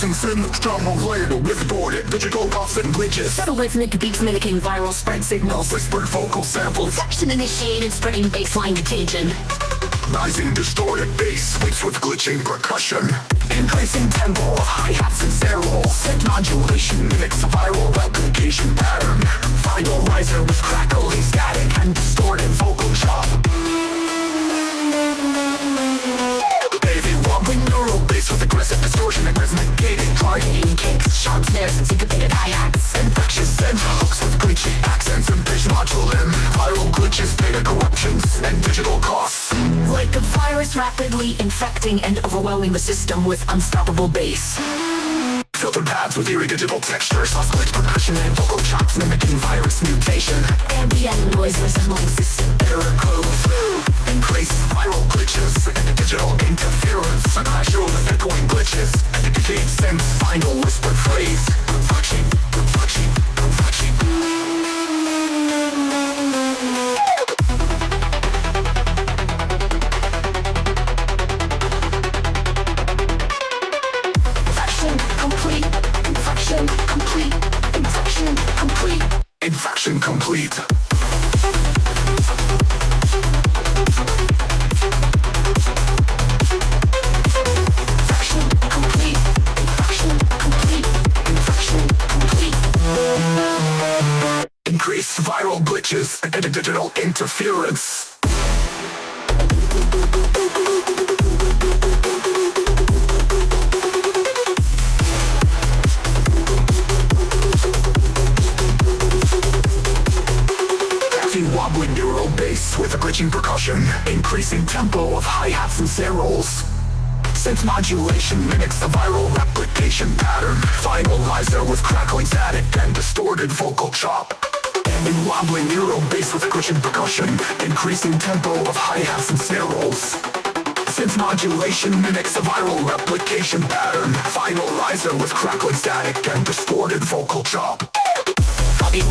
Mixing synth, drum on blade with distorted digital coughs and glitches. Subtle rhythmic beats mimicking viral spread signals. Whispered vocal samples, Action initiated spreading baseline contagion. rising distorted bass sweeps with glitching percussion. Increasing tempo of hi-hats and snare rolls. Synth modulation mimics a viral replication pattern. Final riser with crackling static and distorted vocal chop. Wobbling neural bass with aggressive distortion and rhythmic gating. Targeting kicks, sharp snares and syncopated hi-hats. Infectious synth hooks with glitchy accents and pitch modulin. Viral glitches, data corruptions, and digital coughs. Like a virus rapidly infecting and overwhelming the system with unstoppable bass. Filter pads with eerie digital textures, lost glitch percussion and vocal chops mimicking virus mutation. Ambient noise resembling system Error codes, increase viral glitches and digital interference. A clash with echoing glitches and a decayed synth final whispered phrase. Reflection, reflection, reflection. Infection complete. Increase viral glitches and digital interference. Wobbling neural bass with a glitching percussion. Increasing tempo of hi-hats and snare rolls. Synth modulation mimics a viral replication pattern. Final riser with crackling static and distorted vocal chop. And wobbling neural bass with a glitching percussion. Increasing tempo of hi-hats and snare rolls. Synth modulation mimics a viral replication pattern. Final riser with crackling static and distorted vocal chop.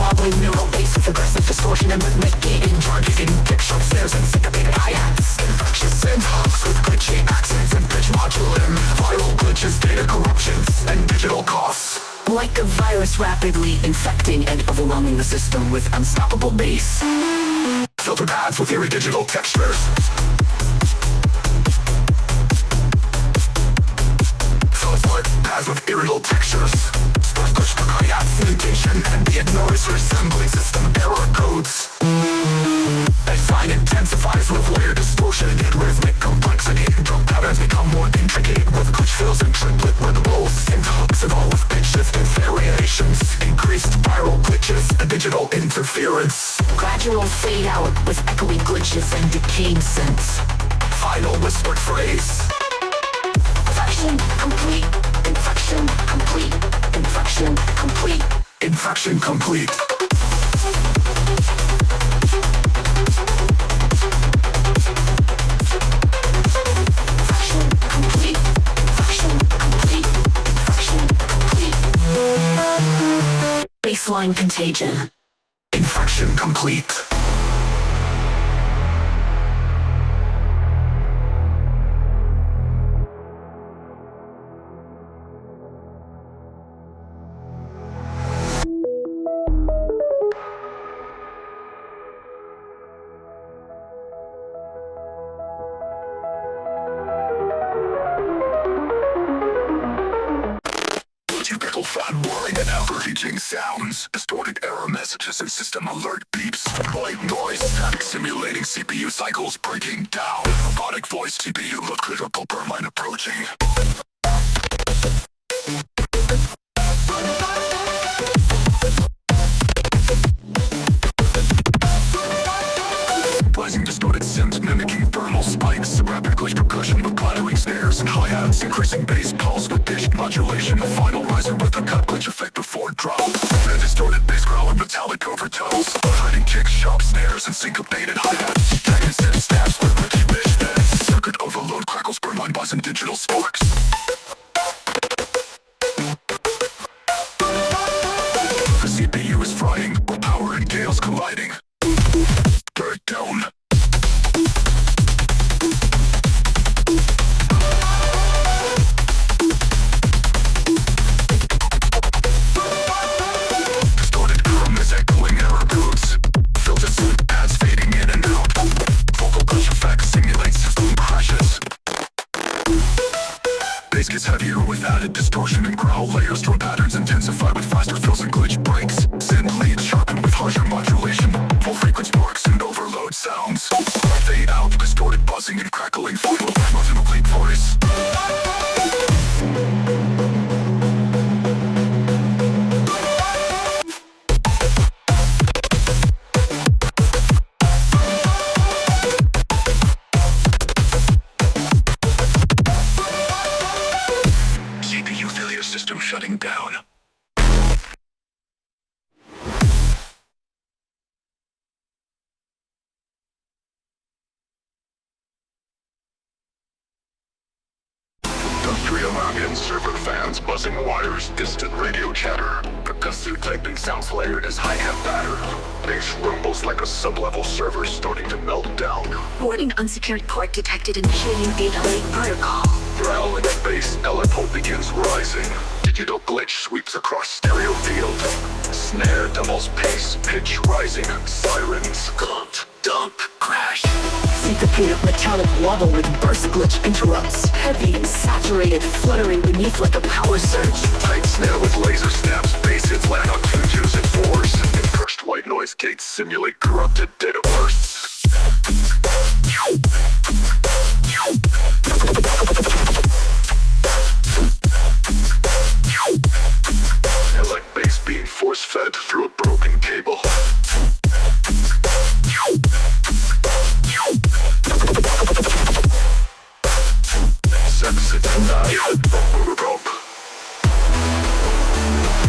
Wobbling neural bass with aggressive distortion and rhythmic gating. Targeting kick sharp snares and syncopated hi-hats. Infectious synth hooks with glitchy accents and pitch modulin. Viral glitches, data corruptions, and digital coughs. Like a virus rapidly infecting and overwhelming the system with unstoppable bass. Filter pads with eerie digital textures. Filter pads with eerie textures. Push for hi-hats mutation, ambient noise resembling system error codes. Baseline intensifies with layered distortion and rhythmic complexity. Drum patterns become more intricate with glitch fills and triplet rhythms. Synth hooks evolve with pitch shift and variations. Increased viral glitches and digital interference. Gradual fade out with echoing glitches and decaying synths. Final whispered phrase. Infection complete. Infection complete. Infection complete. Infection complete. Infection complete. Infection complete. Infection complete. Baseline contagion. Infection complete. Typical fan whirring and overheating sounds, distorted error messages and system alert beeps, white noise, static simulating CPU cycles breaking down, robotic voice CPU look critical per line approaching. Rising distorted synth mimicking thermal spikes, rapid glitch percussion with clattering snares and hi-hats, increasing bass pulse with pitched modulation, a final riser with a cut glitch effect before drop. A distorted bass growl and metallic overtones, hiding kicks, sharp snares and syncopated hi-hats, dragon synth snaps with glitchy misfits, circuit overload crackles burn line bars and digital sparks. The CPU is frying, while power and tails colliding. Dirt down. Final layers, drum patterns intensify with faster fills and glitch breaks. Synth leads sharpen with harsher modulation. Full frequency sparks and overload sounds. Fade out, distorted buzzing and crackling. Final demos in a bleak voice. CPU failure, system shutting down. Industrial ambient server fans, buzzing wires, distant radio chatter. Percussive typing sounds layered as hi-hat batter. Bass rumbles like a sub-level server starting to melt down. Warning, unsecured port detected in chain data link protocol. Growling bass, LFO begins rising. Digital glitch sweeps across stereo field. Snare doubles pace, pitch rising. Sirens, clump, dump, crash. Syncopated metallic wobble with burst glitch interrupts. Heavy and saturated, fluttering beneath like a power surge. Tight snare with laser snaps, bass hits land on twos and fours. Cursed white noise gates simulate corrupted data bursts. Elect bass being force-fed through a broken cable.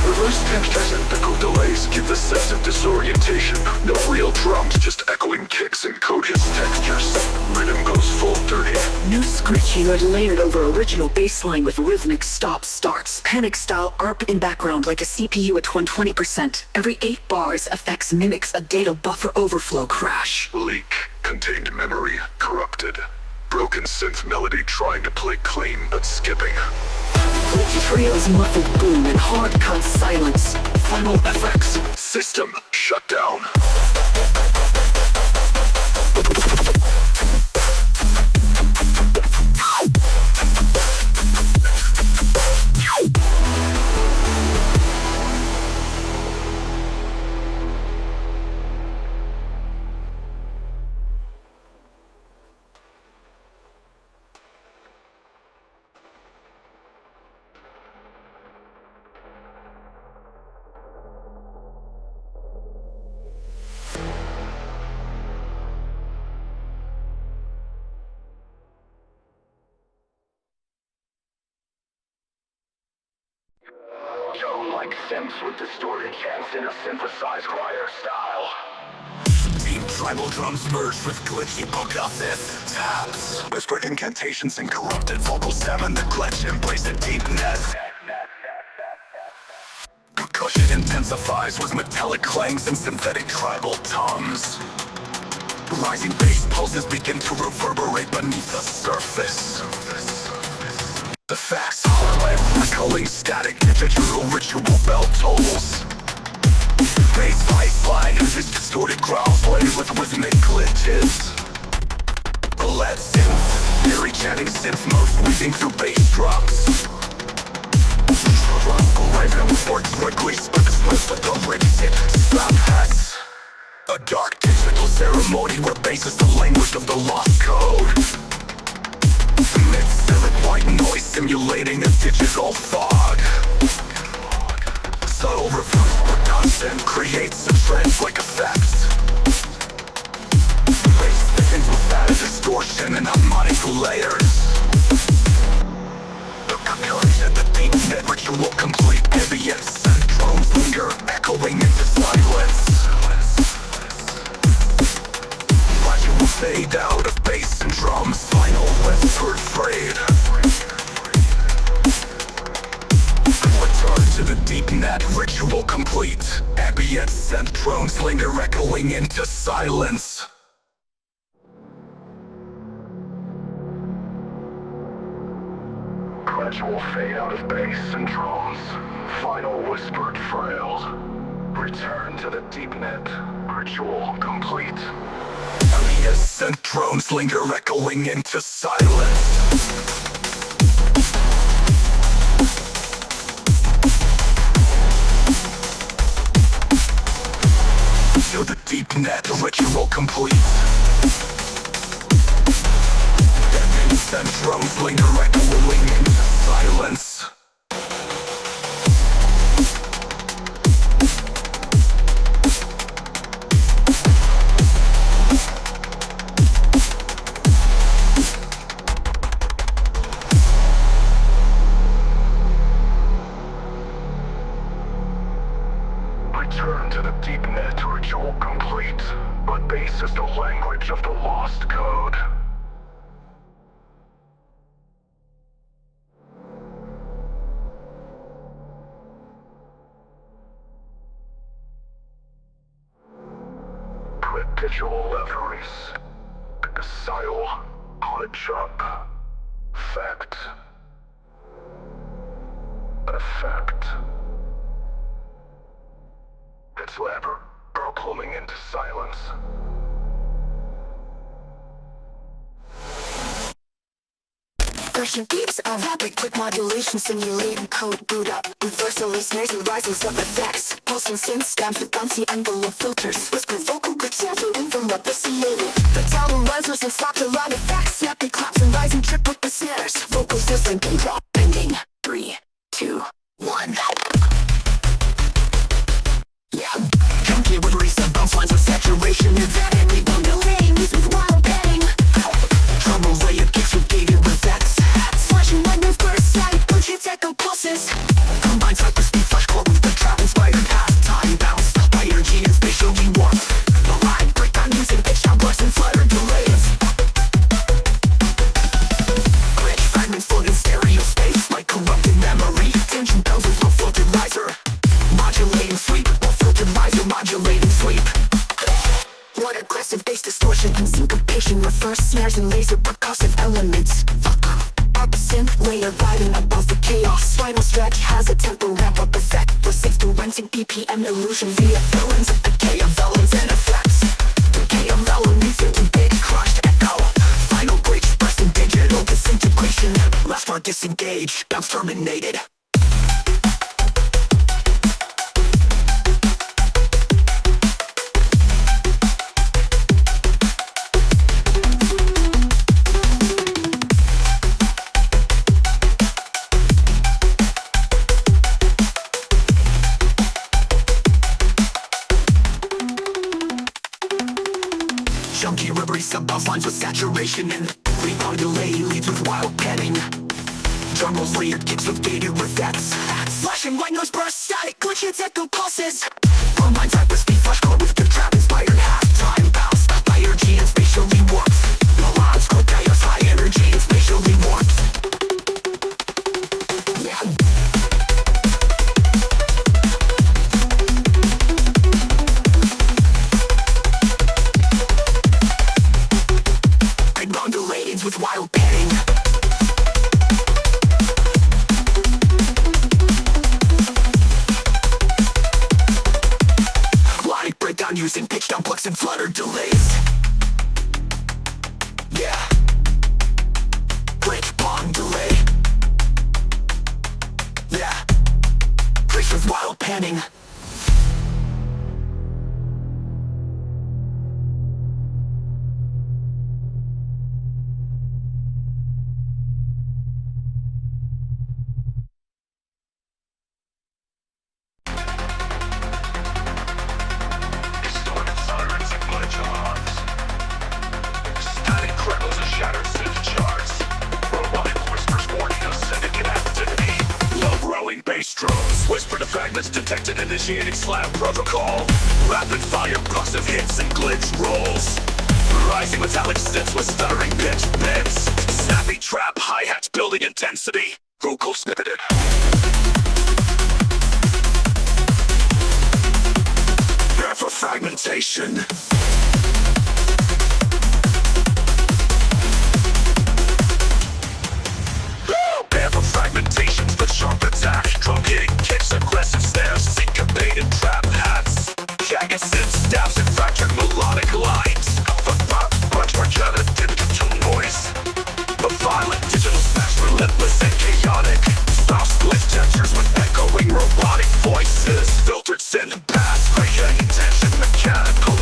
Reverse temperatures and echo delays give the sense of disorientation. No real drums, just echoing kicks and code-his textures. Rhythm goes full dirty. New screeching are layered over original bassline with rhythmic stop-starts. Panic-style ARP in background like a CPU at 120%. Every 8 bars effects mimics a data buffer overflow crash. Leak, contained memory, corrupted. Broken synth melody trying to play clean but skipping. Trios muffled boom and hard-cut silence. Final effects, system shut down. Like synths with distorted chants in a synthesized choir style. Deep tribal drums merged with glitchy percussive taps. Whispered incantations and corrupted vocal stem the glitch embrace a deep net. Percussion intensifies with metallic clangs and synthetic tribal toms. Rising bass pulses begin to reverberate beneath the surface. The facts highlight echoing static digital ritual bell tolls. Bass pipeline is distorted ground play with rhythmic glitches. Lead synth, eerie chanting synth modes weaving through bass drops. Raven works quickly, split the split with the rigs hit slap hats. A dark digital ceremony where bass is the language of the lost code. Mid-cylic white noise simulating a digital fog. Subtle reverse percussion creates a trance-like effect. Bass thickens with that distortion and harmonic layers. The percussion, the deep net ritual complete. Ambience and drones linger, echoing into silence. Gradual fade out of bass and drums, final whispered fade. Return to the deep net, ritual complete. Ambience and drones linger, echoing into silence. Gradual fade out of bass and drums, final whispered frail. Return to the deep net, ritual complete. Ambience and drones linger, echoing into silence. to the deep net, the ritual complete. Then drums linger echoing in silence. Return to the deep net, ritual complete. But bass is the language of the lost code. Digital leveries, style, jump, effect. It's lever, pluming into silence. Version beats are rapid, quick modulation, simulating code boot up. Reversal snares and rises of effects. Pulsing synth stamps with bouncy envelope filters. Whisper vocal glitch sampling from appreciated. The tone risers and slap the line effects. Snappy claps and rising trip with the snares. Vocals just like a drop. Ending. 3, 2, 1. Yeah. Junkie with reset bounce lines with saturation. Is that any bone delay? Music with wild bang. Drum rolls lay it kicks with gated with effects. Flashing lightnings burst sight, punch hits echo pulses. Combines hyperspeed flash core with the trap inspired path. Time bounce by energy and spatially warped. The line breakdown using pitch down bursts and flutter delays. Glitch fragments float in stereo space like corrupted memory. Tension bells with low filtered riser. Modulating sweep, low filtered riser modulating sweep. What aggressive bass distortion and syncopation. Reverse snares and laser percussive elements. Up synth layer riding above the chaos. Final stretch has a tempo ramp up effect. For 6 to renting BPM illusion via villains. Decay of villains and effects. Decay of melodies into big crushed echo. Final breaks bursting digital disintegration. Last part disengage, bounce terminated. Chunky rubbery sub-bounce lines with saturation and rebound delay leads with wild petting. Drum rolls layered kicks with gated effects. Flashing white noise burst static glitch hits echo pulses. Online type with speed flash core with the trap inspired half-time bounce by energy and spatially warped. Melodic core chaos high energy and spatially warped. With wild petting. Melodic breakdown using pitch down plucks and flutter delays. Yeah. Glitch bong delay. Yeah. Glitch with wild panning. Whisper to fragments detected, initiating slap protocol. Rapid fire blocks of hits and glitch rolls. Rising metallic synths with stuttering pitch bends. Snappy trap hi-hats building intensity. Vocal snippeted. Prepare for fragmentation. Fragmentations but sharp attack. Drum hitting kicks, aggressive snares, syncopated trap hats. Jagged synth stabs and fractured melodic lines. Much more digital noise. The violent digital smash, relentless and chaotic. Stop split textures with echoing robotic voices. Filtered synth paths, creating tension, mechanical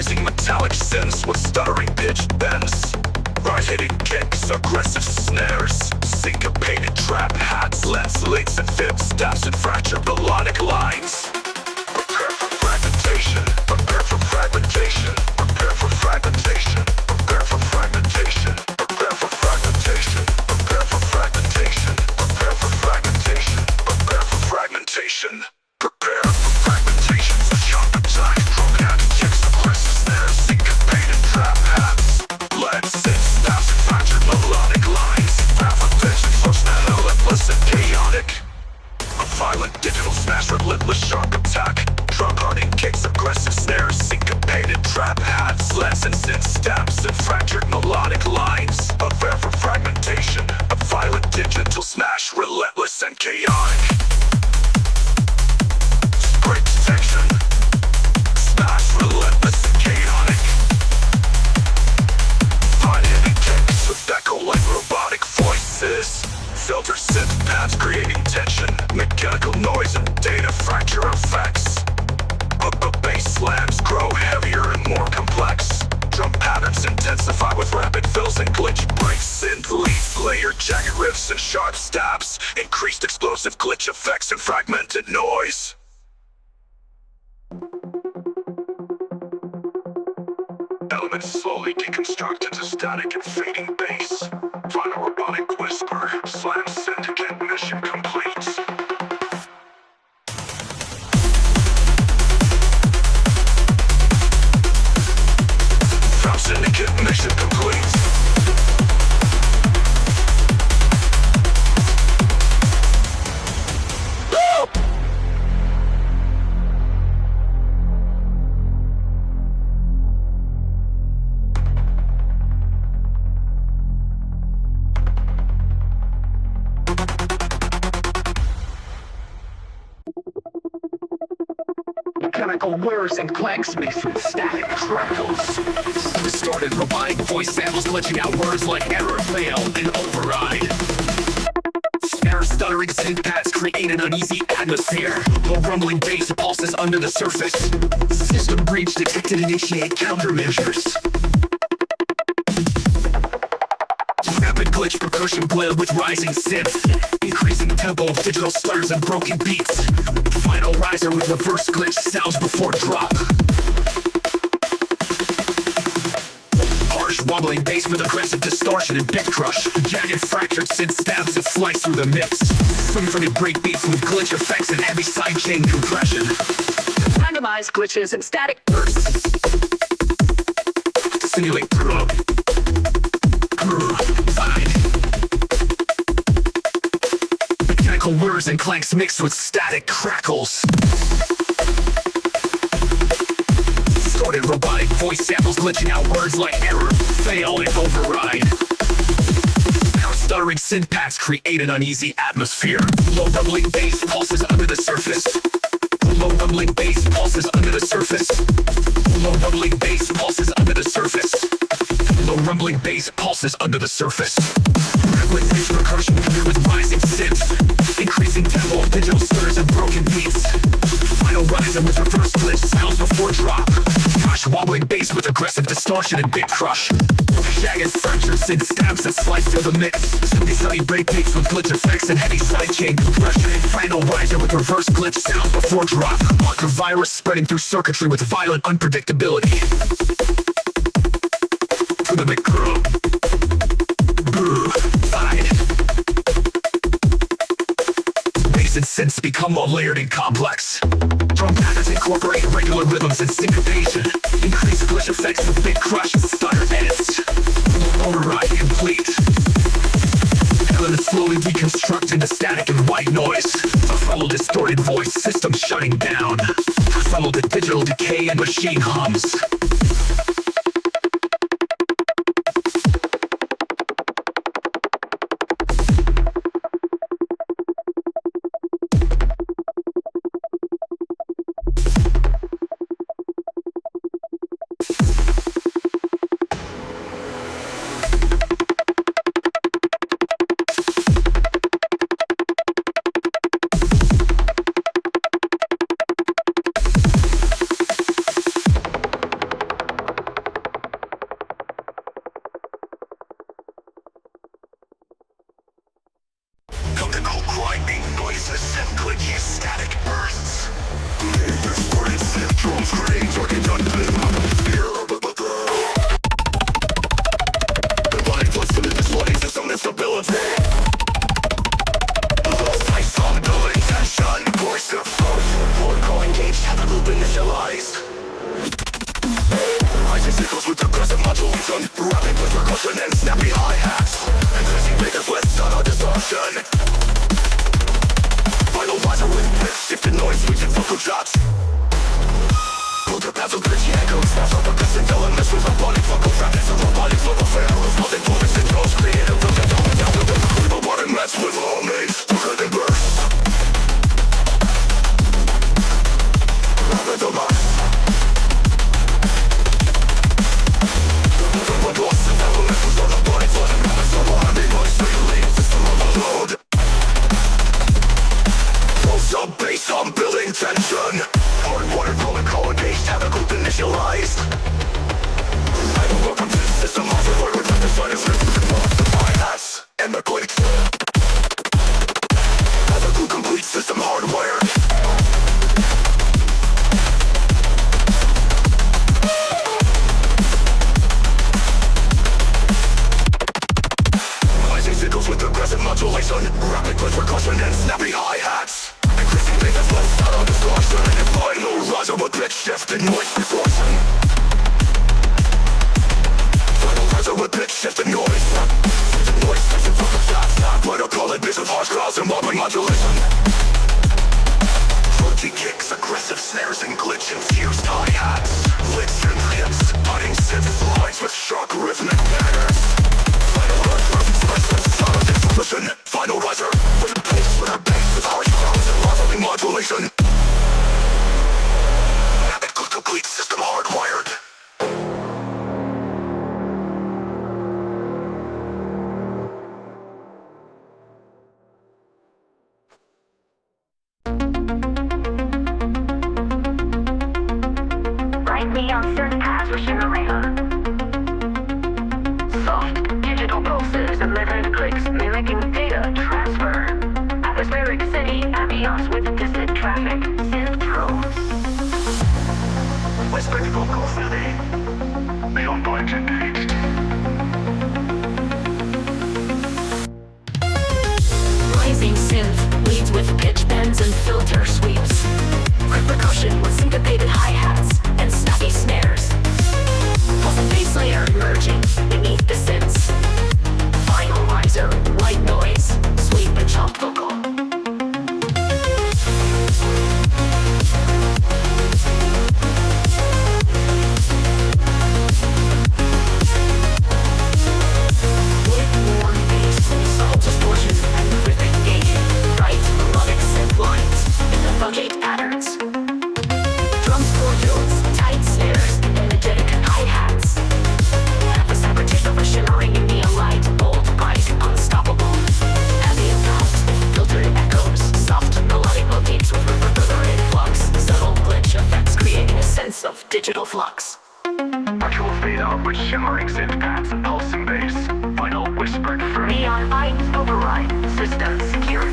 Increasing metallic synths with stuttering pitch bends. Right-hitting kicks, aggressive snares, syncopated trap hats, lets, licks and fibs, stabs and fracture melodic lines. Prepare for fragmentation, prepare for fragmentation, prepare for fragmentation, prepare for fragmentation, prepare for fragmentation, prepare for fragmentation, prepare for fragmentation, prepare for fragmentation. Prepare for fragmentation, the sharp attack, drum hand, kicks, aggressive snares, syncopated trap hats, lets, stabs and fractured melodic lines. Half a pitch, first and relentless and chaotic. A violent digital smash, relentless sharp attack. Drum hunting kicks, aggressive snares, syncopated trap hats, lets and synth stabs and fractured melodic lines. Prepare for fragmentation. A violent digital smash, relentless and chaotic. Spray detection. Smash, relentless and chaotic. Hard-hitting kicks with echo-like robotic voices. Filter synth paths creating tension, mechanical noise and data fracture effects. Bass slams grow heavier and more complex. Drum patterns intensify with rapid fills and glitch breaks. Synth leads layer jagged riffs and sharp stabs. Increased explosive glitch effects and fragmented noise. Elements slowly deconstruct into static and fading bass. Final robotic whisper, slam syndicate mission complete. Found syndicate mission complete. Mechanical whirs and clanks mixed with static crackles. Distorted robotic voice samples glitching out words like error, fail, and override. Snare stuttering synth pads create an uneasy atmosphere. Low rumbling bass pulses under the surface. System breach detected, initiate countermeasures. Rapid glitch percussion blend with rising synth. Increasing tempo of digital stutters and broken beats. Final riser with reverse glitch sounds before drop. Harsh wobbling bass with aggressive distortion and bit crush. Jagged fractured synth stabs and slice through the mix. Infinite break beats with glitch effects and heavy sidechain compression. Randomized glitches and static bursts. To simulate mechanical whirs and clanks mixed with static crackles. Distorted robotic voice samples glitching out words like error, fail, and override. Now stuttering synth pads create an uneasy atmosphere. Low rumbling bass pulses under the surface. Low rumbling bass pulses under the surface. Low rumbling bass pulses under the surface. Low rumbling bass pulses under the surface. With pitch percussion with rising synth. Increasing tempo, digital slurs and broken beats. Final riser with reverse glitch sounds before drop. Harsh wobbling bass with aggressive distortion and bit crush. Jagged fractured synth stabs that slice through the mix. Sunny break beats with glitch effects and heavy sidechain compression. Final riser with reverse glitch sounds before drop. Marker virus spreading through circuitry with violent unpredictability. To the micro. Bass and synths become more layered and complex. Drum patterns incorporate regular rhythms and syncopation. Increase glitch effects with bit crush and stutter edits. Override complete. Elements slowly deconstruct into static and white noise. A fellow distorted voice system shutting down. A fellow the digital decay and machine hums. percussion, rapping with percussion and snappy hi-hats. Increasing biggest with subtle distortion. Final riser with pitch shifted noise, reaching vocal shots. Filter paths of glitchy echoes, snaps of percussive elements with robotic vocal fragments of robotic vocal pharaohs. Nothing voice controls, creative filter down with the creep of water mats with all mates. Quicker than burst. Rapid the mass. What was the element was on the body for the promise of a heavy voice to your lead system overload. Some bass on building tension. Hardwired protocol engaged, have a group initialized. I don't welcome to the system offer where we're trying to find a flip with the hi-hats and the clicks. Have a group complete system hardwired. Rising signals with aggressive modulation, rapid with percussion and snappy hi-hats. Increasing biggest with subtle distortion and final riser with pitch shift and noise distortion. Final riser with pitch shift and noise. Noise section from the shots. What I call it mix of harsh crowds and wobbling modulation. Funky kicks, aggressive snares and glitch infused hi-hats. Licks and hits, cutting synth lines with sharp rhythmic patterns. Final riser with subtle distortion. Final riser with a pace with a bass with harsh crowds and wobbling modulation. Complete system hardwired. Bright neon synth paths with shimmering. Soft digital pulses and living clicks mimicking data transfer. Atmospheric city ambiance with distant traffic. Synth drones. Whispered vocal soothing. Beyond point engaged. Rising synth leads with pitch bends and filter sweeps. Quick percussion with syncopated hi-hats and snappy snares. Pulsing bass layer emerging beneath the synths. Final riser, white noise, sweep and chopped vocal. Digital flux. Actual fade out with shimmering synth paths and pulsing bass. Final whispered free. Neon lights override. System secure.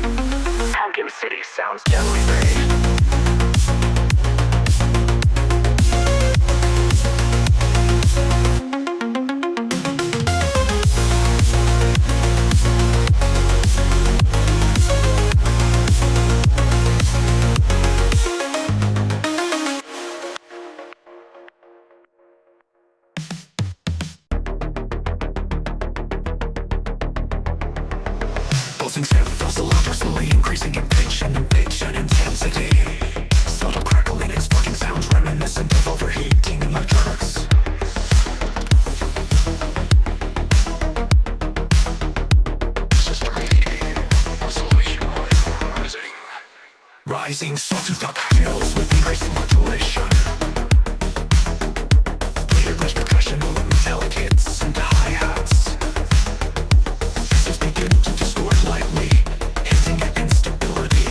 Pumpkin City sounds gently fade. Pulsing synth oscillator slowly increasing in pitch and intensity. Subtle crackling and sparking sounds reminiscent of overheating electronics. Rising sawtooth up hills with increasing modulation. Layered rich percussion with metallic hits and hi-hats. Systems begin to distort lightly, hinting at instability.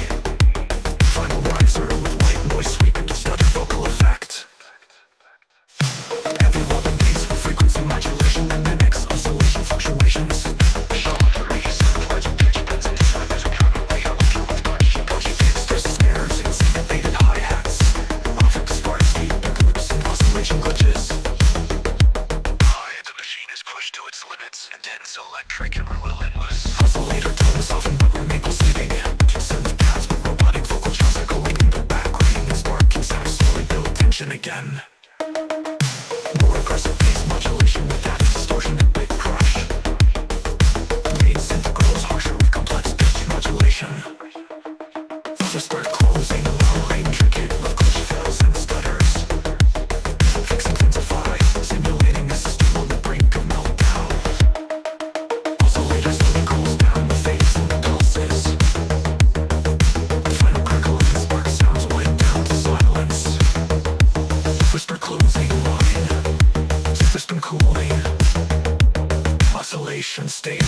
Final riser with white noise sweep into stutter vocal effect. Heavy wobbling bass with frequency modulation that mimics oscillation fluctuations. Electric and relentless. Oscillator tones often but remain pulsating. Synth paths with robotic vocal chops echoing in the background and sparking sounds slowly build tension again. More aggressive bass modulation with added modulation stable.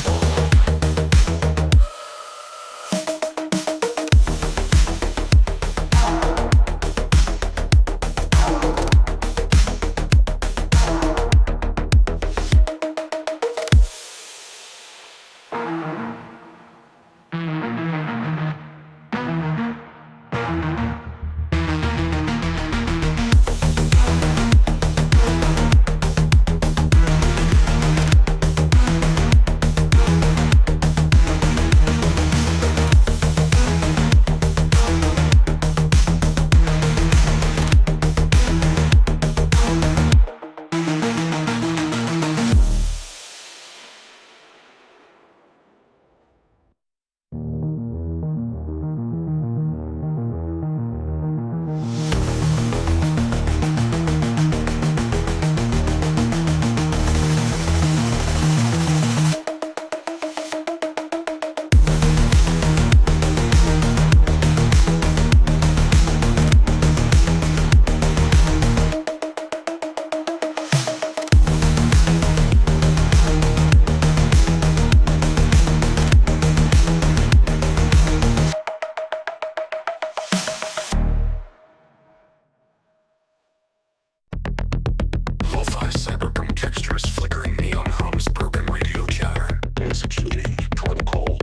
Lo-fi cyberpunk textures, flickering neon hums, bourbon radio chatter, executing protocol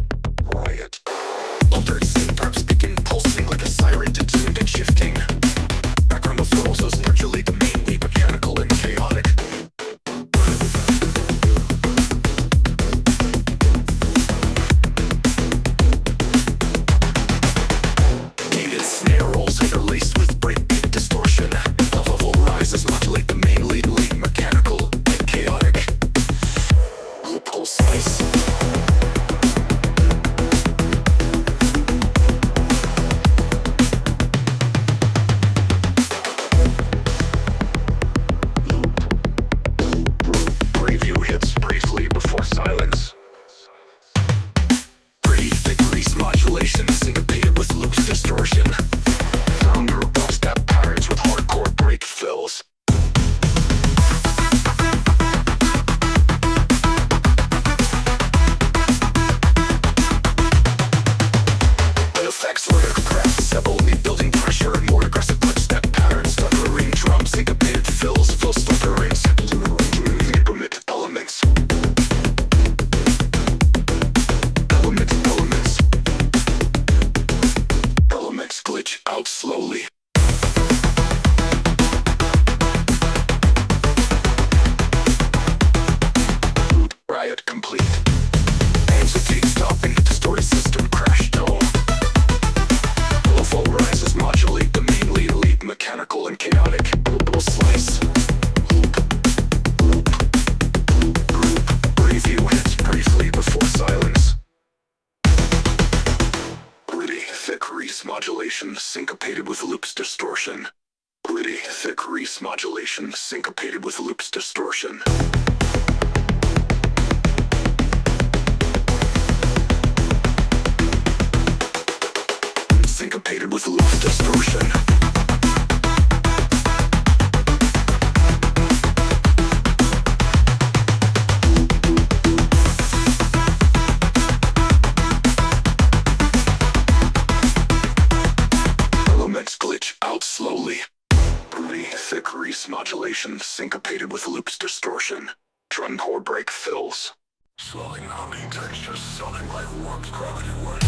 riot. Altered synthwave begin pulsing like a siren, detuned and shifting. Background of flows modulate the mainly mechanical and chaotic. Gated snare rolls interlaced with breakbeat distortion. Level rises modulate the main lead mechanical and chaotic. Pulse spice. Preview hits briefly before silence. Pretty thick grease modulation syncopated with loops distortion. Sound group step patterns with hardcore break fills. The effects were craft several building pressure and more aggressive footstep patterns. Stuttering drums, syncopated fills, full stutterings. Permit elements. Elements glitch out slowly. Riot complete. Anxiety stopping, distorted system crash dome. Low rises modulate the mainly elite mechanical and chaotic. Slice. Loop. Preview hits briefly before silence. Gritty, thick grease modulation syncopated with loops distortion. Gritty, thick grease modulation syncopated with loops distortion. Syncopated with loops distortion. Elements glitch out slowly. Pretty thick grease modulation syncopated with loops distortion. Drum core break fills. Swelling humming textures sounding like warped gravity wood.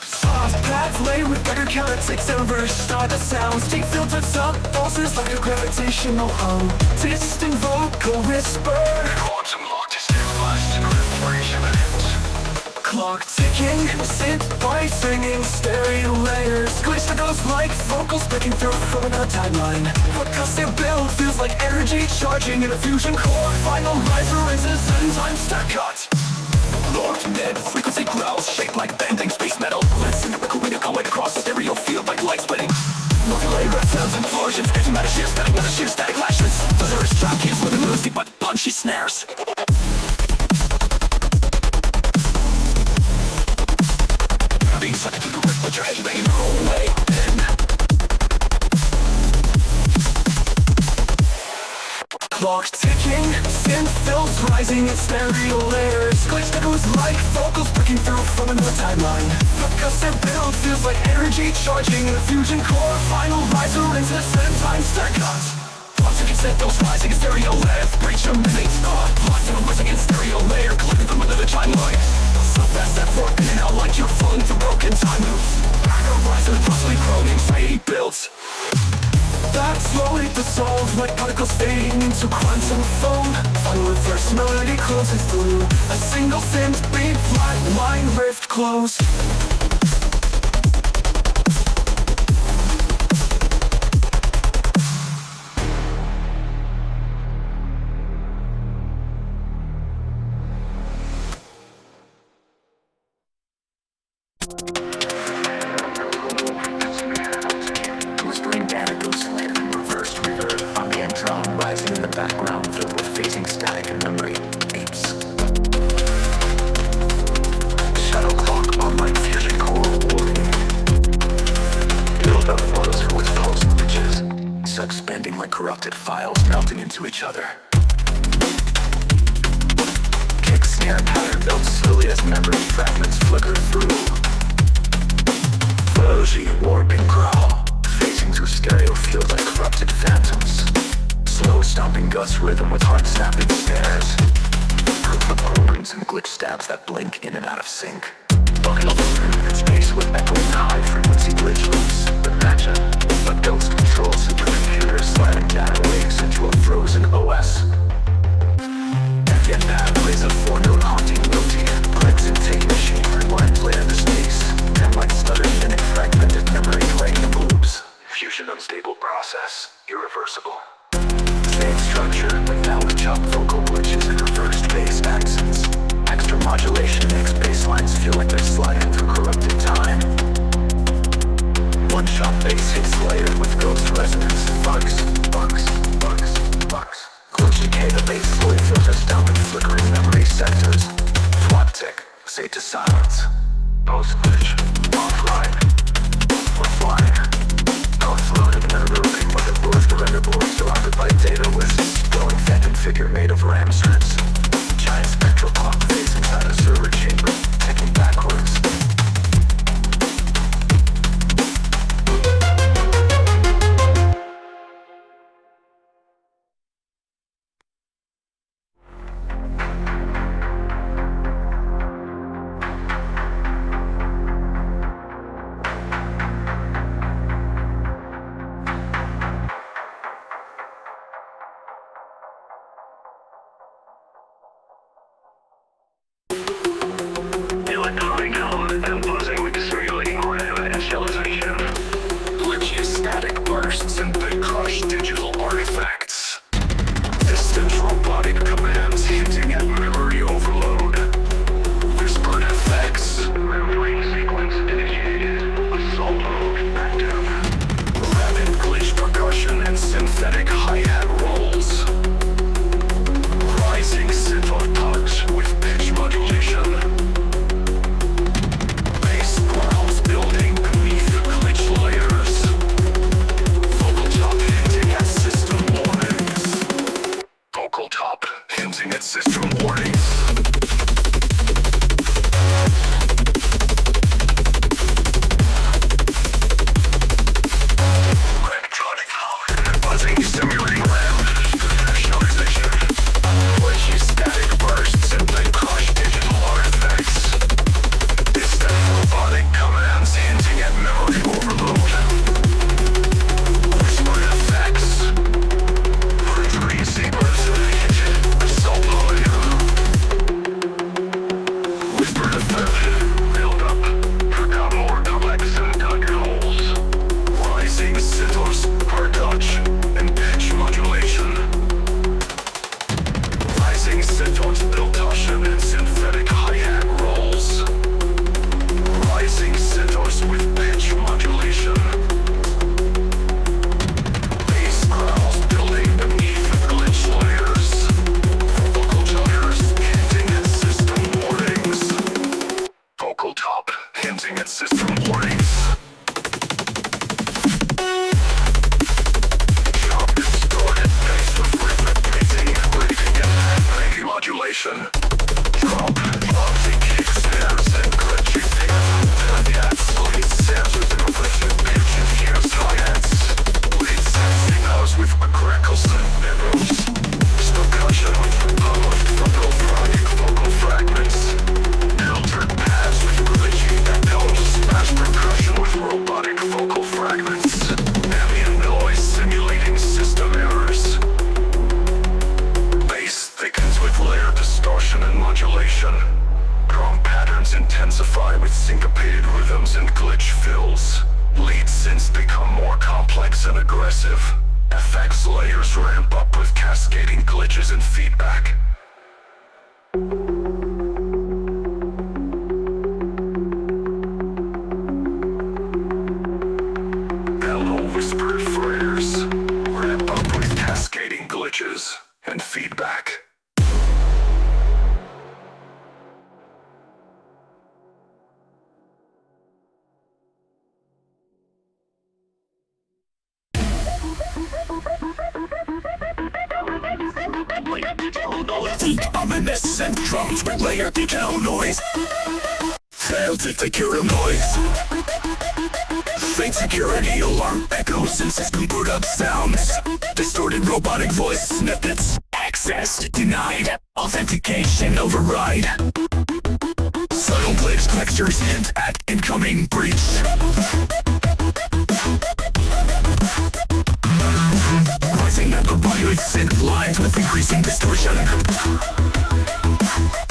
Soft pads laid with better countertakes and start the sounds. Deep filtered sub-pulses like a gravitational hum. Distant vocal whisper. Quantum locked distant flash to vibration and clock ticking, synthwave singing, stereo layers. Glitch that goes like vocals breaking through from another timeline. Percussive build feels like energy charging in a fusion core. Final rise rises and time stack cut. Locked mid frequency growls shaped like bending space metal. Let's sing a record way to come right across the stereo field like light splitting. No delay, rep sounds and explosions. Getting matter sheer static, matter sheer static lashes. Thunderous trap keys with acoustic but punchy snares. Being sucked into the grip, let your head bang your whole way in. Clock ticking, synth fills rising in stereo layers. Glitch echoes like vocals breaking through from another timeline. Percussive build feels like energy charging in the fusion core. Final riser into the same time stair cuts. Toxic synth fills rising in stereo layers. Breach emanates not. Locked in a rising in stereo layer. Collected from another timeline. So fast that fork in and out like you're falling through broken time loops. Back riser, possibly groaning, fade builds. That slowly dissolves like particles fading into quantum foam. Final reverse melody closes through a single synth beat, flat line rift close. Whispering anecdotes layered in reverse reverb. Ambient drum rising in the background filled with phasing static and memory apes. Shadow clock online fusion core warning. Build up flows with pulse bridges. Expanding like corrupted files melting into each other. Kick snare pattern builds slowly as memory fragments flicker through. Fuzzy warping growl. Phasing through stereo fields like corrupted phantoms. Slow stomping guts rhythm with hard snapping snares. Ruins and glitch stabs that blink in and out of sync. Bucket over in space with echoing high frequency glitch loops. The matchup, a ghost control supercomputer slamming data waves into a frozen OS. Get that plays a 4-note haunting melody. Clicks and take machine rewind play in the space. And like stuttered minute fragmented memory playing in loops. Fusion unstable process, irreversible. Same structure, but now with chopped vocal glitches and reversed bass accents. Extra modulation makes bass lines feel like they're sliding through corrupted time. One-shot bass hits layered with ghost resonance. Bugs. Glitch decay, the bass slowly filters down with flickering memory sectors. Swap tick, say to silence. Post-glitch, offline. We're flying. Notes loaded and then roving, but it blurs the render board surrounded by data wisps. Glowing phantom figure made of RAM strips. Giant spectral clock face inside a server chamber, ticking backwards. Deep ominous and drums with layered detail noise. Failed to take care of noise. Fake security alarm echoes and system boot up sounds. Distorted robotic voice snippets. Access denied. Authentication override. Subtle glitch textures hint at incoming breach. Rising megabyte synth lines with increasing distortion.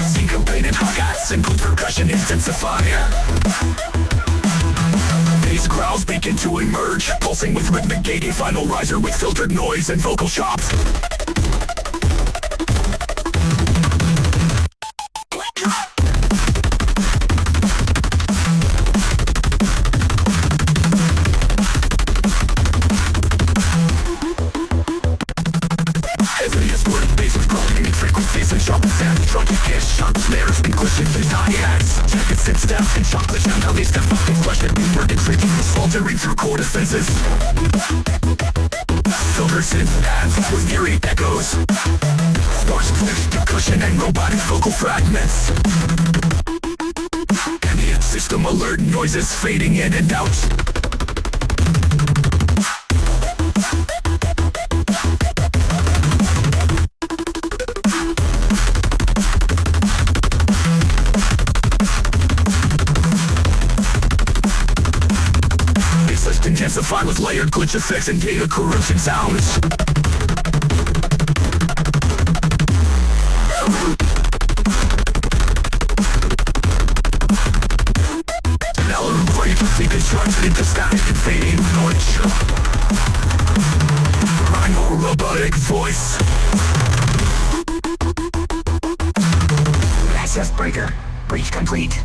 Syncopated hi-hats and percussion intensify. Bass growls begin to emerge, pulsing with rhythmic gating final riser with filtered noise and vocal chops. Heaviest word bass with growing in frequencies and sharp sound. Drunken kiss, sharp snares, and glitching with hi-hats. Jacket sit steps and chocolate sound. How they step up and crush it. Word intriguing, faltering through core defenses. Filter synth pads with eerie echoes. Sparse clicks, percussion, and robotic vocal fragments. Ambient system alert noises fading in and out. Intensify with layered glitch effects and data corruption sounds. Now break deconstructed into static and fading noise. Primal robotic voice. Access breaker. Breach complete.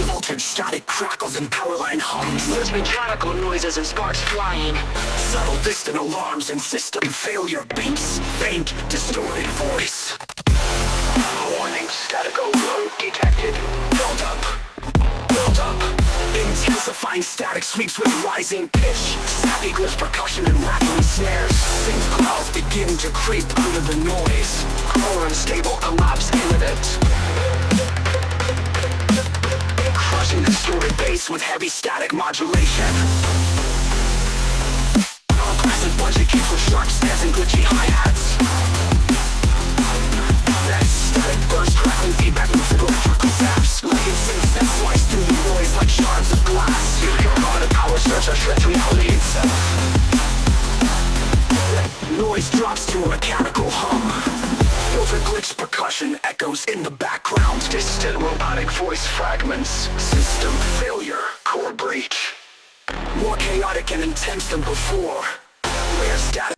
Voltage static crackles and powerline hums. There's mechanical noises and sparks flying. Subtle distant alarms and system failure beeps. Faint, distorted voice. Warning, static overload detected. Build up. Intensifying static sweeps with rising pitch. Snappy glitch percussion and rattling snares. Synth clouds begin to creep under the noise. Core unstable collapse imminent. Crushing distorted bass with heavy static modulation. Aggressive budget kicks with sharp snares and glitchy hi-hats. That static burst crackling feedback with electrical zaps. Layered synths that slice through the noise like shards of glass. You hear on a power surge that shreds reality itself. Noise drops to a mechanical hum. Filter glitch percussion echoes in the background. Distant robotic voice fragments. System failure, core breach. More chaotic and intense than before. Rare static.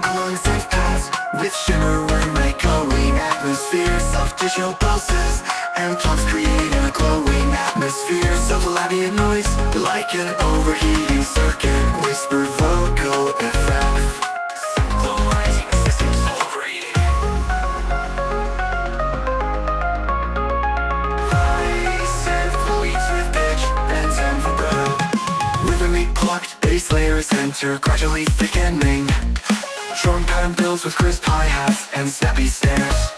Glowing synth paths with shimmering echoing atmospheres. Soft digital pulses and pumps create a glowing atmosphere. Subtle ambient noise like an overheating circuit. Whisper vocal effects. The rising systems overrated. High synth leads with pitch and tempo. Rhythmic plucked bass layers enter, gradually thickening. Drum pattern builds with crisp hi-hats and snappy snares.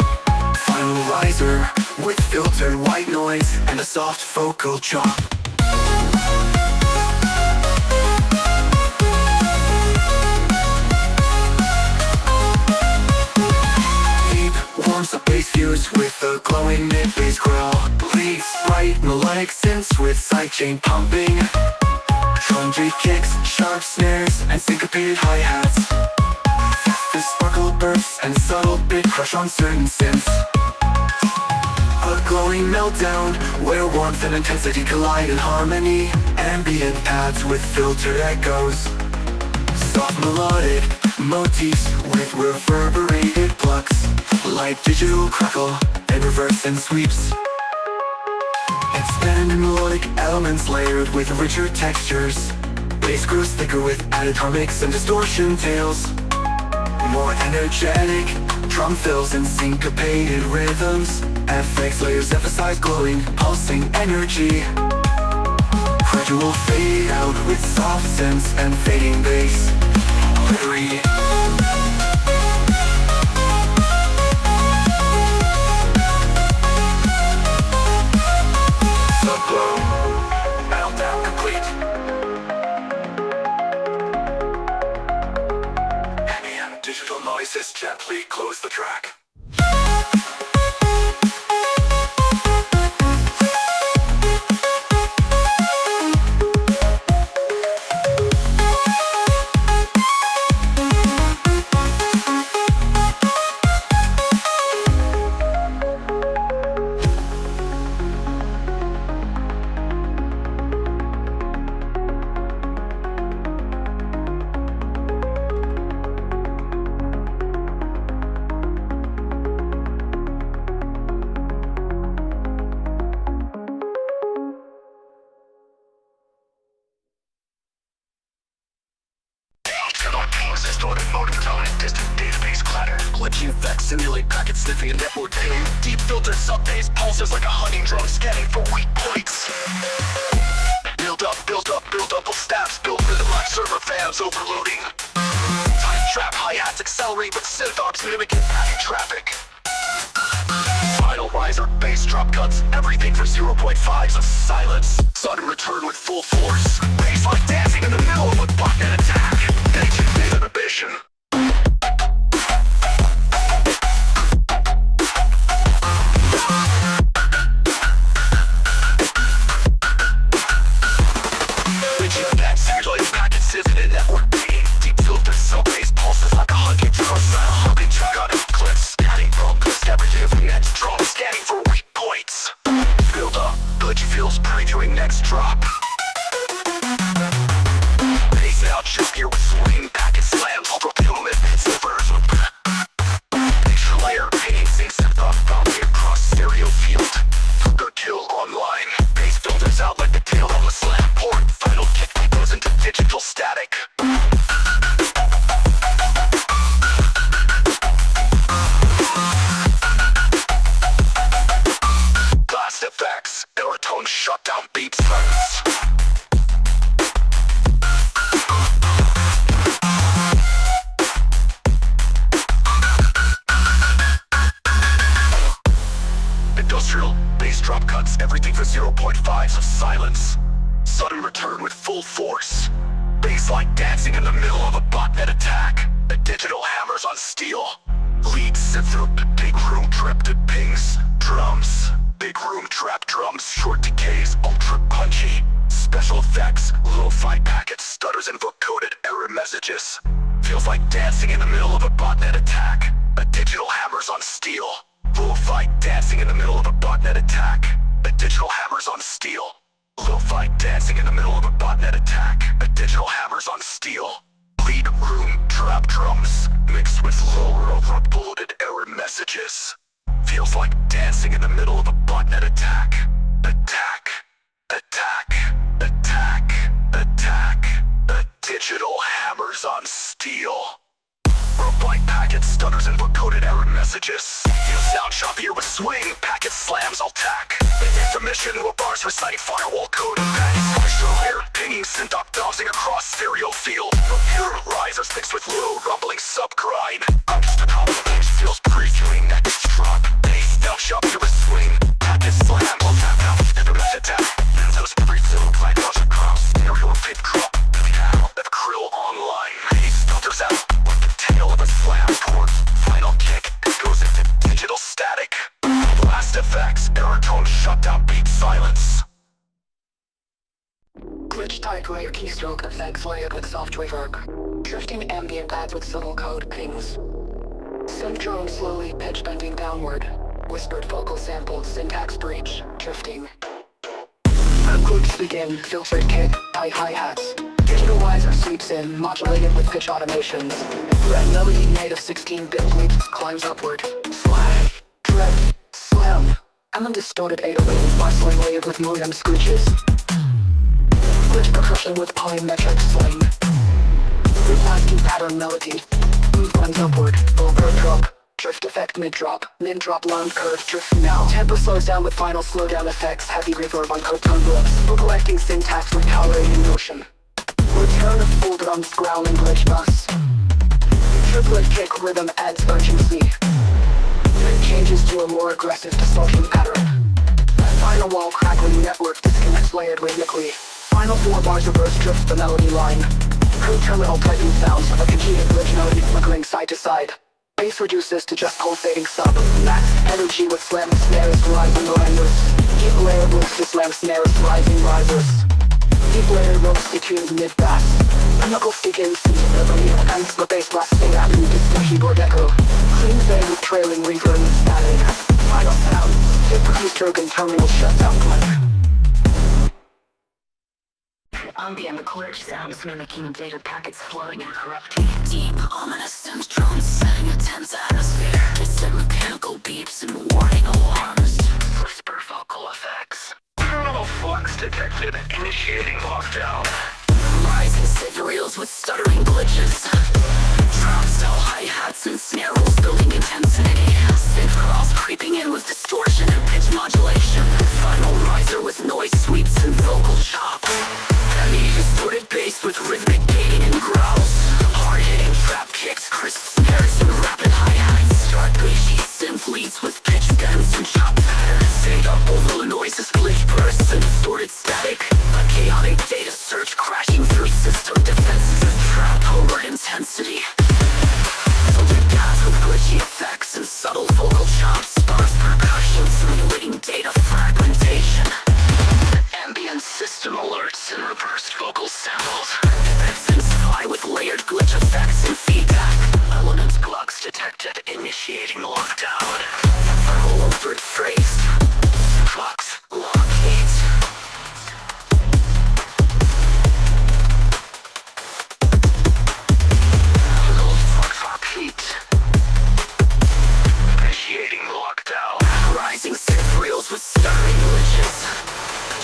Final riser with filtered white noise and a soft vocal chop. Deep warms up bass fuse with a glowing mid-bass growl. Leads bright melodic synths with sidechain pumping. Drum kicks, sharp snares, and syncopated hi-hats. The sparkle bursts and subtle bit crush on certain synths. A glowing meltdown where warmth and intensity collide in harmony. Ambient pads with filtered echoes. Soft melodic motifs with reverberated plucks, like digital crackle and reverse and sweeps. Expanded melodic elements layered with richer textures. Bass grows thicker with added harmonics and distortion tails. More energetic drum fills and syncopated rhythms. FX layers emphasize glowing, pulsing energy. Gradual fade out with soft synths and fading bass. Glittery. Meltdown complete. Ambient digital noises gently close the track. Distorted motor tone and distant database clatter. Glitchy effects simulate packet sniffing and network ping. Deep filtered sub-bass pulses like a hunting drone scanning for weak points. Build up will stabs, build rhythm like server fans overloading. Time trap hi-hats accelerate with synth arcs mimicking packet traffic. Final riser, bass drop cuts, everything for 0.5s of silence. Sudden return with full force. Bass like dancing in the middle of a bucket attack. Ancient inhibition. Glitchy effects, simulate packet sizzling and network ping. Deep filtered sub-bass pulses like a hunting drone style. Humping shotgun of clips, scanning from collaborative next drop, scanning for weak points. Build up, glitchy feels previewing next drop. Bass out, shift gear with swing, packet slams, ultra fulfillment, silvers. Picture layer, painting, synth up, bounding across stereo field. Good kill online. Bass filters out like the tail of a slam port. Final kick goes into digital static. Blast effects, baritone shutdown beat silence. Industrial, bass drop cuts, everything for 0.5s of silence. Sudden return with full force. Bass like dancing in the middle of a botnet attack. The digital hammers on steel. Lead synth through big room trapped at pings. Drums, big room trap drums, short decays, ultra punchy. Special effects, lo-fi packets, stutters and vocoded error messages. Feels like dancing in the middle of a botnet attack. A digital hammers on steel. Lo-fi dancing in the middle of a botnet attack. A digital hammers on steel. Lo-fi dancing in the middle of a botnet attack. A digital hammers on steel. Lead room trap drums mixed with lower overloaded error messages. Feels like dancing in the middle of a botnet attack. Attack. Attack. Attack. Attack. A digital hammers on steel. Rope-like packets, stutters and vocoded error messages. Feel sound choppier with swing, packet slams all tack. Intermission with bars reciting firewall code and packets. Extra layer, pinging synth up bouncing across stereo field. Computer risers mixed with low rumbling sub-grind. I'm just a compliment, feels previewing next drop. Bass down choppier with swing, packet slam all tap out. Internet attack, those pre-filled like lots of cross. Stereo pit crop, the krill online. Bass filters out. Tail of a slam port. Final kick goes into digital static. Blast effects, baritone shutdown beat silence. Glitch type layer keystroke effects layered with soft reverb. Drifting ambient pads with subtle code pings. Synth drone slowly pitch bending downward. Whispered vocal samples, syntax breach, drifting. Glitch begin, filtered kick, high hi-hats. Digitalizer sweeps in, modulated with pitch automations. Red melody native 16-bit bleeps climbs upward. Slash, dread, slam. And then distorted 808 bustling layered with modem screeches. Glitch percussion with polymetric swing. Revising pattern melody. Beat blends upward, over drop. Drift effect mid-drop, mid-drop long curve drift now. Tempo slows down with final slowdown effects. Heavy reverb on cotone blips. Collecting syntax with calibrated notion. Return of full drums growling glitch bus. Triplet kick rhythm adds urgency. It changes to a more aggressive distortion pattern. Final wall crackling network disconnects layered rhythmically. Final 4 bars reverse drift the melody line. Crew terminal tightening sounds of a continued glitch melody flickering side to side. Bass reduces to just pulsating sub. Max energy with slam snares rising risers. Deep layer boosts to slam snares rising risers. Deep layer roasty tunes mid-bass. The knuckles begins to rhythm and the bass blasting after distant keyboard echo. Clean vein with trailing reverb and static. Final sound. Typically stroken terminal shutdown click. Ambient glitch sounds mimicking data packets flowing and corrupting. Deep, ominous synth drones setting a tense atmosphere. Distant mechanical beeps and warning alarms. Whisper vocal effects. Terminal flux detected, initiating lockdown. Rising synth reels with stuttering glitches. Drop style hi-hats and snare rolls building intensity. Synth crawls creeping in with distortion and pitch modulation. Final riser with noise sweeps and vocal chop. Heavy distorted bass with rhythmic gating and growls. Hard-hitting trap kicks, crisp snares and rapid hi-hats. Dark glitchy synth leads with pitch bends and chop patterns. Data over noises, glitch bursts and distorted static. A chaotic data surge crashing through system defenses and trap over intensity. Filtered gas with glitchy effects and subtle vocal chops. Sparse percussion simulating data fragmentation. Ambient system alerts and reversed vocal samples. Intensify with layered glitch effects and feedback. Element clocks detected, initiating lockdown. Full overt phrase. Clocks locate. Gold fuck heat. Initiating lockdown. Rising synth reels with stuttering glitches.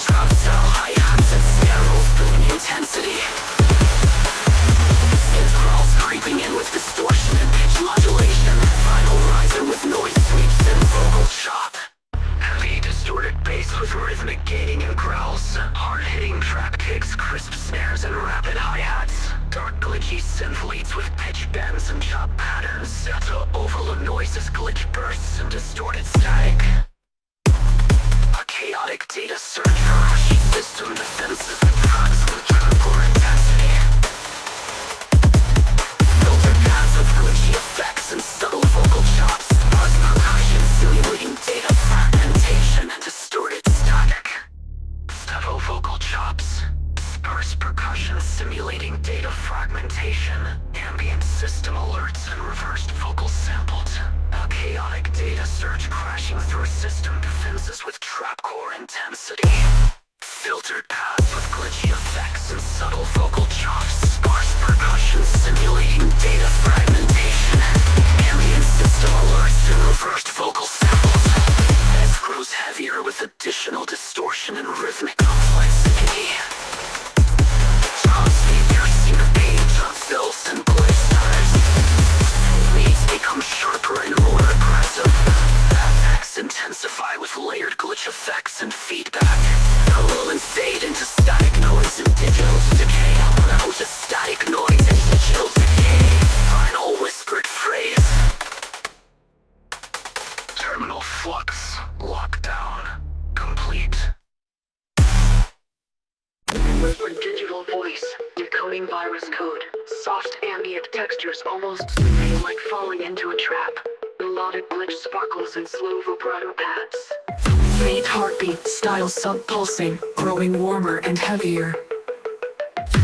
Drop cell hi-hats and snare rolls building intensity. Synth crawls creeping in with distortion and pitch modulation. Final riser with noise sweeps and vocal chop. Heavy distorted bass with rhythmic gating and growls. Hard-hitting trap kicks, crisp snares and rapid hi-hats. Dark glitchy synth leads with pitch bends and chop patterns. Set to overload noises, glitch bursts and distorted static. A chaotic data surge crushing system defenses and tracks with hardcore intensity. Filter paths with glitchy effects and subtle vocal chops. Sparse percussion simulating data fragmentation and distorted static. Subtle vocal chops. Sparse percussion simulating data fragmentation. Ambient system alerts and reversed vocal sampled. A chaotic data surge crashing through system defenses with trapcore intensity. Filtered paths with glitchy effects and subtle vocal chops. Sparse percussion simulating data fragmentation. Ambient system alerts and reversed vocal samples. As grows heavier with additional distortion and rhythmic complexity. Constantly piercing the page of fills and glitch stars. Leads become sharper and more aggressive. Effects intensify with layered glitch effects and feedback. Lull and fade into static noise and digital decay. Now to static noise and digital decay. Final whispered phrase. Terminal flux lockdown complete. Whispered digital voice, decoding virus code. Soft ambient textures almost feel like falling into a trap. Melodic glitch sparkles and slow vibrato pads. Faint heartbeat, style sub-pulsing, growing warmer and heavier.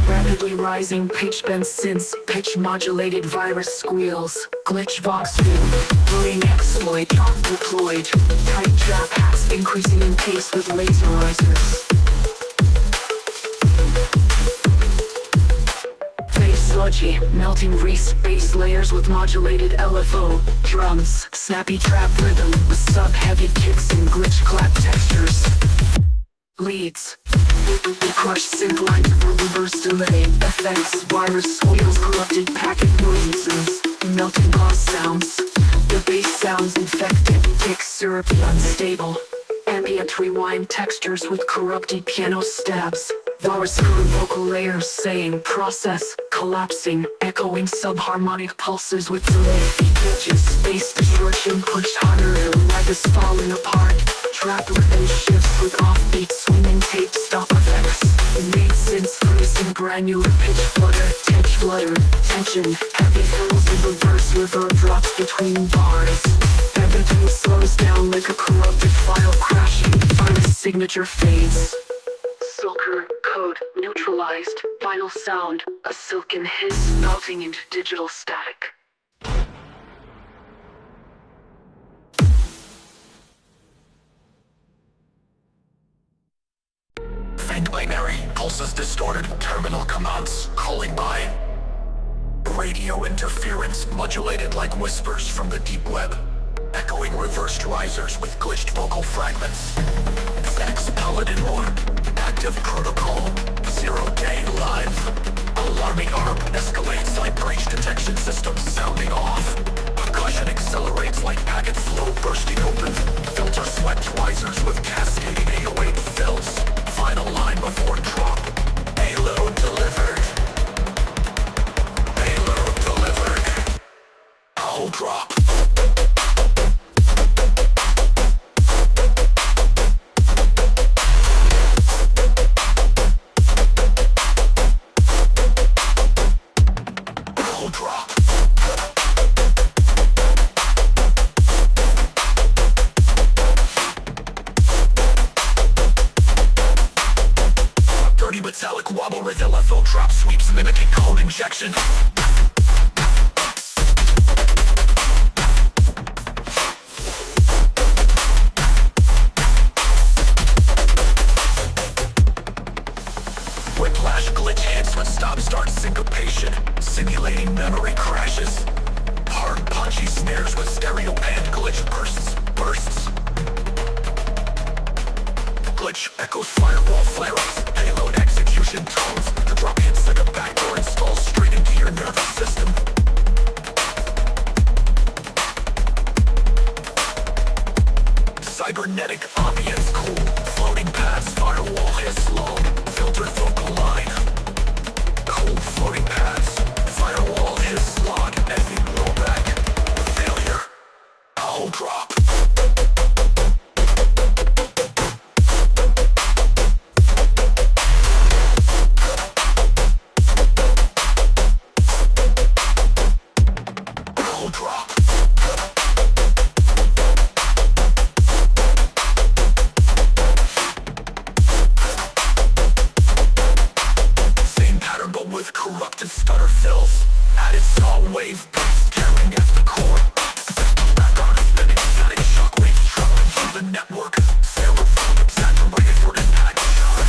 Rapidly rising pitch bend synths, pitch modulated virus squeals. Glitch vox view, ring exploit, deployed. Tight trap hacks increasing in pace with laser risers. technology, melting Reese bass layers with modulated LFO, drums, snappy trap rhythm with sub-heavy kicks and glitch clap textures. Leads, crush synth lines for reverse delay, effects, virus squeals, corrupted packet noises, melting boss sounds. The bass sounds infected, thick, syrupy, unstable. Ambient rewind textures with corrupted piano stabs. Virus vocal layers saying process, collapsing, echoing subharmonic pulses with delay. Pitches, bass distortion pushed harder, like is falling apart. Trap rhythm shifts with offbeat swinging tape stop effects. Made synths freezing granular pitch flutter, tension, heavy fills in reverse reverb drops between bars. Everything slows down like a corrupted file crashing. Final signature fades. Silker code neutralized. Final sound, a silken hiss melting into digital static. Faint binary, pulses distorted, terminal commands, calling by. Radio interference modulated like whispers from the deep web. Echoing reversed risers with glitched vocal fragments. Effects paladin lore, active protocol, 0 day live. Alarming ARP escalates like breach detection systems sounding off. Percussion accelerates like packet flow bursting open. Filter swept risers with cascading 808 fills. Final line before drop. Payload delivered. Payload delivered. Hull drop. Hull drop. Dirty metallic wobble with LFO drop sweeps mimicking code injection. Whiplash glitch hits with stop-start syncopation, simulating memory crashes. Hard punchy snares with stereo band glitch bursts. Glitch echoes firewall flare-ups, payload execution tones. The drop hits like a backdoor install straight into your nervous system. Cybernetic ambience cool, floating paths firewall hiss low, filtered vocal line. Cool floating paths, firewall hiss log, ending blowback. Failure, hull drop. Hull drop. Same pattern but with corrupted stutter fills. Added saw wave beats tearing at the core. Background spinning static shockwaves traveling through the network. Cyberpunk saturated for impact shot.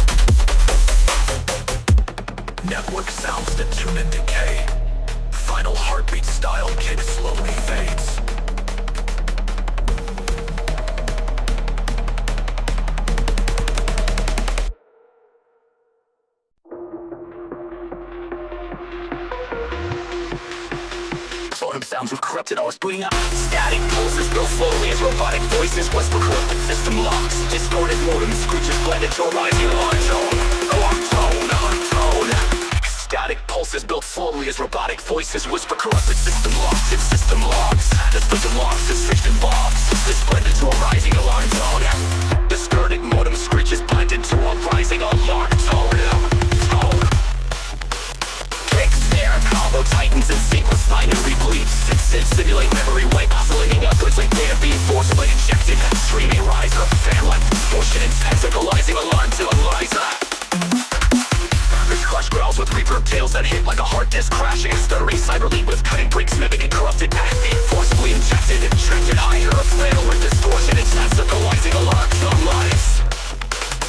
Network sounds that tune and decay. Final heartbeat style kick slowly fades. Bottom sounds with corrupted hours booting up. Static pulses built slowly as robotic voices whisper corrupted system locks. Distorted modems screeches blended to a rising alarm tone. Alarm tone. Static pulses built slowly as robotic voices whisper corrupted system locks. It's system logs. The system logs is fiction bombs. This blended to a rising alarm tone. Distorted modem screeches blended to a rising alarm tone. Kick snare combo tightens and sequence binary bleeds. Simulate memory wipe oscillating upwards like damn forcibly injected. Streaming riser, fan like distortion and tentacleizing alarm to a riser. Crush growls with reverb tails that hit like a hard disk crashing. Stuttering cyberlead with cutting breaks mimicking corrupted package. Forcibly injected, injected higher. A flannel with distortion and tentacleizing alarm to lives.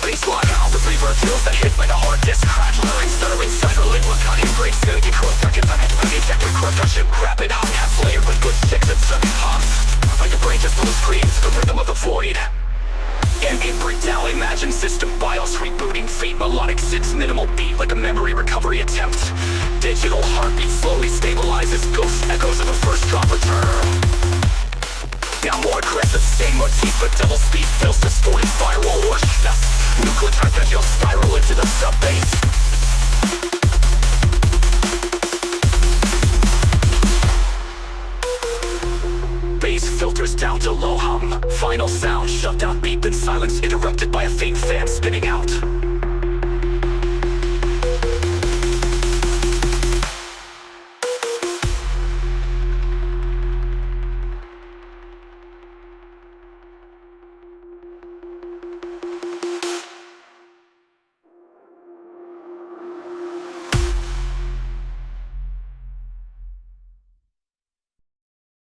Baseline out with reverb tails that hit like a hard disk crash. Stuttering cyberlead with cutting breaks mimicking corrupted package. distortion. Rapid hi-hats layered with good sticks and sudden pops. Like your brain just full of screams, the rhythm of the void. Ambient breakdown, imagine system BIOS rebooting. Fate melodic sits, minimal beat like a memory recovery attempt. Digital heartbeat slowly stabilizes, ghost echoes of a first drop return. Now more aggressive, same motif, but double speed fills distorted firewall whoosh. Nuclear arpeggio spiral into the sub-bass.